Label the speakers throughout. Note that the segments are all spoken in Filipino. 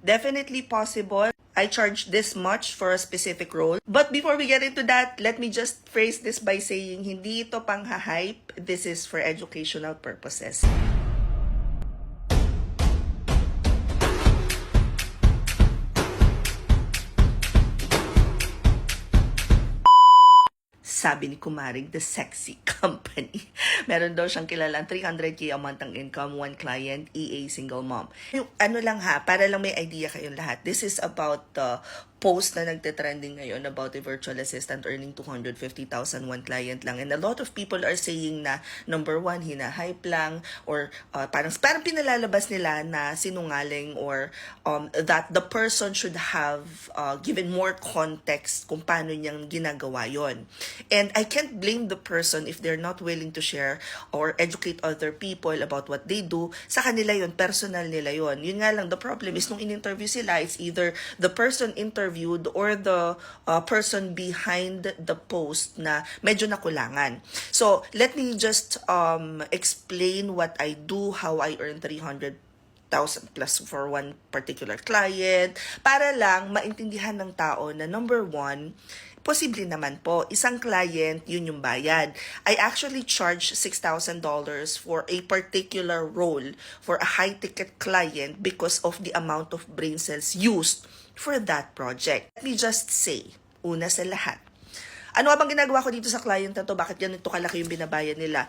Speaker 1: Definitely possible. I charge this much for a specific role. But before we get into that, let me just phrase this by saying, hindi ito pang-hype. This is for educational purposes. Sabi ni Kumaring, the sexy company. Meron daw siyang kilalang 300K a month ang income, one client, EA, single mom. Yung ano lang ha, para lang may idea kayong lahat. This is about the post na nagte-trending ngayon about a virtual assistant earning 250,000 one client lang. And a lot of people are saying na, number one, hina-hype lang, or parang pinalalabas nila na sinungaling, or that the person should have given more context kung paano niyang ginagawa yon. And I can't blame the person if they're not willing to share or educate other people about what they do. Sa kanila yon, personal nila yon. Yun nga lang, the problem is nung in-interview sila, it's either the person interviewed or the person behind the post na medyo nakulangan. So, let me just explain what I do, how I earn 300,000 plus for one particular client, para lang maintindihan ng tao na number one, posible naman po, isang client, yun yung bayad. I actually charge $6,000 for a particular role for a high-ticket client because of the amount of brain cells used for that project. Let me just say, una sa lahat, ano bang ginagawa ko dito sa client na to? Bakit ganito kalaki yung binabayad nila?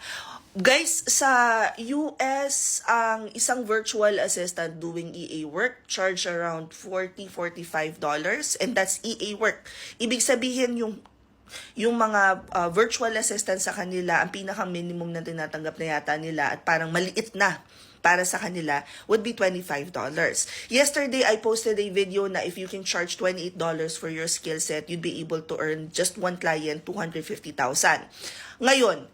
Speaker 1: Guys, sa US, ang isang virtual assistant doing EA work charge around $40-45, and that's EA work. Ibig sabihin yung mga virtual assistant sa kanila, ang pinaka-minimum na tinatanggap na yata nila at parang maliit na para sa kanila would be $25. Yesterday, I posted a video na if you can charge $28 for your skill set, you'd be able to earn just one client, 250,000. Ngayon,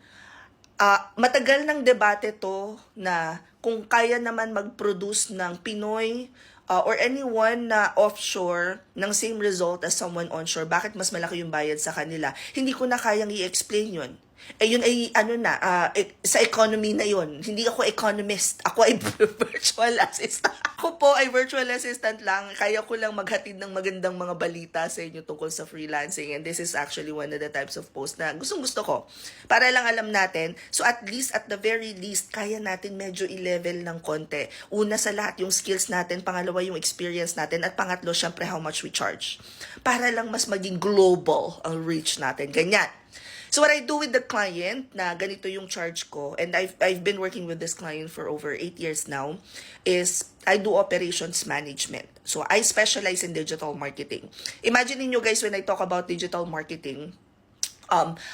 Speaker 1: matagal ng debate to na kung kaya naman mag-produce ng Pinoy or anyone na offshore ng same result as someone onshore, bakit mas malaki yung bayad sa kanila? Hindi ko na kayang i-explain yun. Yun ay sa economy na yun. Hindi ako economist. Ako ay virtual assistant. Ako po ay virtual assistant lang. Kaya ko lang maghatid ng magandang mga balita sa inyo tungkol sa freelancing. And this is actually one of the types of posts na gustong-gusto ko. Para lang alam natin. So at least, at the very least, kaya natin medyo i-level ng konti. Una sa lahat, yung skills natin. Pangalawa, yung experience natin. At pangatlo, syempre, how much we charge. Para lang mas maging global ang reach natin. Ganyan. So what I do with the client, na ganito yung charge ko, and I've been working with this client for over 8 years now, is I do operations management. So I specialize in digital marketing. Imagine niyo guys, when I talk about digital marketing,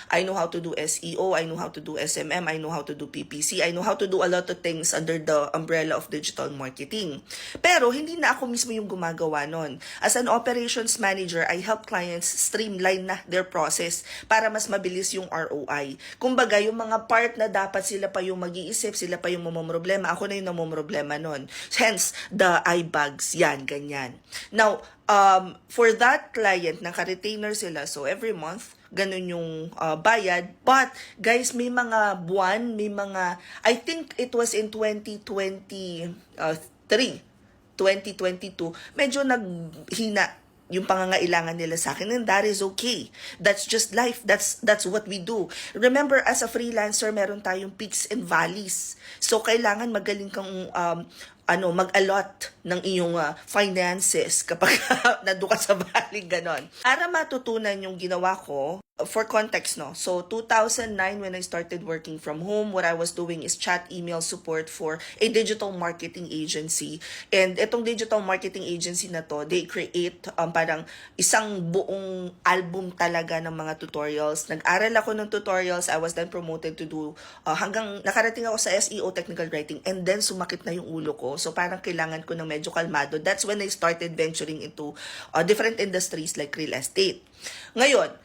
Speaker 1: I know how to do SEO, I know how to do SMM, I know how to do PPC, I know how to do a lot of things under the umbrella of digital marketing. Pero hindi na ako mismo yung gumagawa nun. As an operations manager, I help clients streamline na their process para mas mabilis yung ROI. Kumbaga, yung mga part na dapat sila pa yung mag-iisip, sila pa yung mamomroblema, ako na yung namomroblema nun. Hence, the eye bags, yan, ganyan. Now, for that client, naka-retainer sila, so every month, ganun yung bayad. But, guys, may mga buwan, may mga, I think it was in 2022, medyo naghina yung pangangailangan nila sa akin, and that is okay. That's just life. That's what we do. Remember, as a freelancer, meron tayong peaks and valleys. So, kailangan magaling kang mag-allot ng iyong finances kapag nandun ka sa valley, ganon. Para matutunan yung ginawa ko, for context, no? So, 2009, when I started working from home, what I was doing is chat email support for a digital marketing agency. And itong digital marketing agency na to, they create parang isang buong album talaga ng mga tutorials. Nag-aral ako ng tutorials. I was then promoted to do, hanggang nakarating ako sa SEO, technical writing, and then sumakit na yung ulo ko. So, parang kailangan ko ng medyo kalmado. That's when I started venturing into different industries like real estate. Ngayon,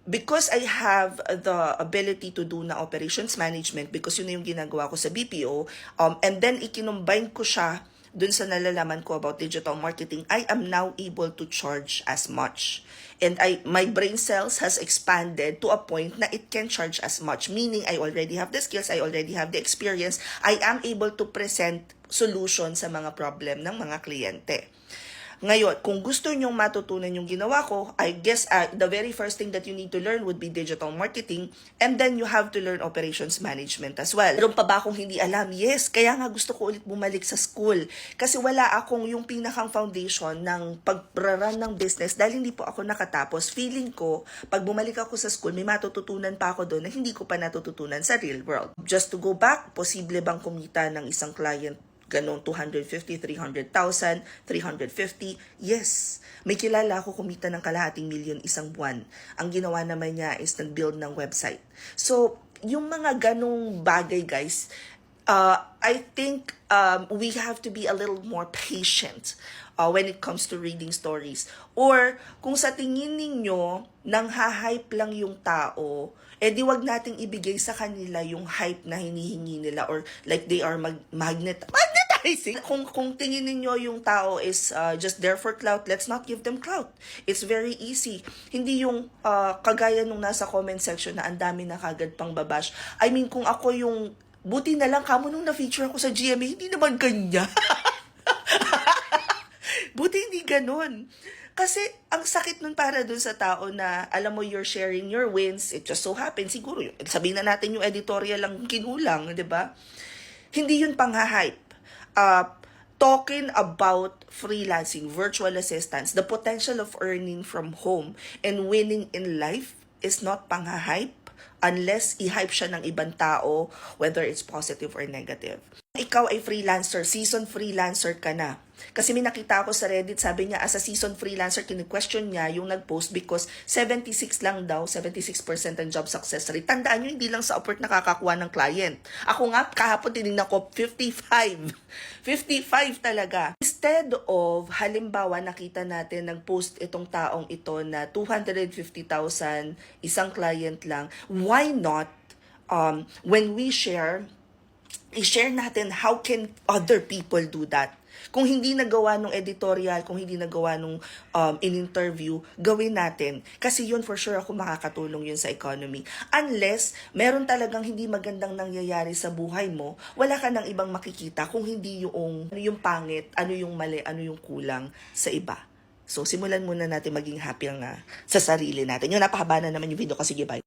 Speaker 1: because I have the ability to do na operations management, because yun na yung ginagawa ko sa BPO, and then ikinumbine ko siya dun sa nalalaman ko about digital marketing, I am now able to charge as much. And my brain cells has expanded to a point na it can charge as much. Meaning, I already have the skills, I already have the experience, I am able to present solution sa mga problem ng mga kliyente. Ngayon, kung gusto nyong matutunan yung ginawa ko, I guess the very first thing that you need to learn would be digital marketing, and then you have to learn operations management as well. Meron pa ba akong hindi alam? Yes, kaya nga gusto ko ulit bumalik sa school. Kasi wala akong yung pinakang foundation ng pag-run ng business dahil hindi po ako nakatapos. Feeling ko, pag bumalik ako sa school, may matututunan pa ako doon na hindi ko pa natututunan sa real world. Just to go back, posible bang kumita ng isang client ganun, 250, 300,000, 350, yes. May kilala ako kumita ng kalahating milyon isang buwan. Ang ginawa naman niya is nag-build ng website. So, yung mga ganong bagay, guys, I think we have to be a little more patient when it comes to reading stories. Or, kung sa tingin ninyo, nang-hype lang yung tao, di wag nating ibigay sa kanila yung hype na hinihingi nila or like they are magnetizing. Kung tingin ninyo yung tao is just there for clout, let's not give them clout. It's very easy. Hindi yung kagaya nung nasa comment section na ang dami na kagad pang babash. I mean, kung ako yung buti na lang kamo nung na-feature ako sa GMA, hindi naman ganyan. Buti hindi ganun. Kasi, ang sakit nun para dun sa tao na, alam mo, you're sharing your wins, it just so happens, siguro, sabihin na natin yung editorial lang kinulang, di ba? Hindi yun pang-hype. Talking about freelancing, virtual assistants, the potential of earning from home and winning in life is not pang-hype unless i-hype siya ng ibang tao, whether it's positive or negative. Ikaw ay freelancer, season freelancer ka na. Kasi may nakita ako sa Reddit, sabi niya, as a season freelancer, kini-question niya yung nag-post because 76 lang daw, 76% ang job success rate. Tandaan nyo, hindi lang sa Upwork nakakakuha ng client. Ako nga, kahapon tinignan ko, 55. 55 talaga. Instead of, halimbawa, nakita natin, nag-post itong taong ito na 250,000, isang client lang, why not, when we share, i-share natin how can other people do that. Kung hindi nagawa nung editorial, kung hindi nagawa nung in-interview, gawin natin. Kasi yun for sure ako makakatulong yun sa economy. Unless meron talagang hindi magandang nangyayari sa buhay mo, wala ka nang ibang makikita kung hindi yung, ano yung pangit, ano yung mali, ano yung kulang sa iba. So simulan muna natin maging happy sa sarili natin. Yung napahaba na naman yung video kasi, bye.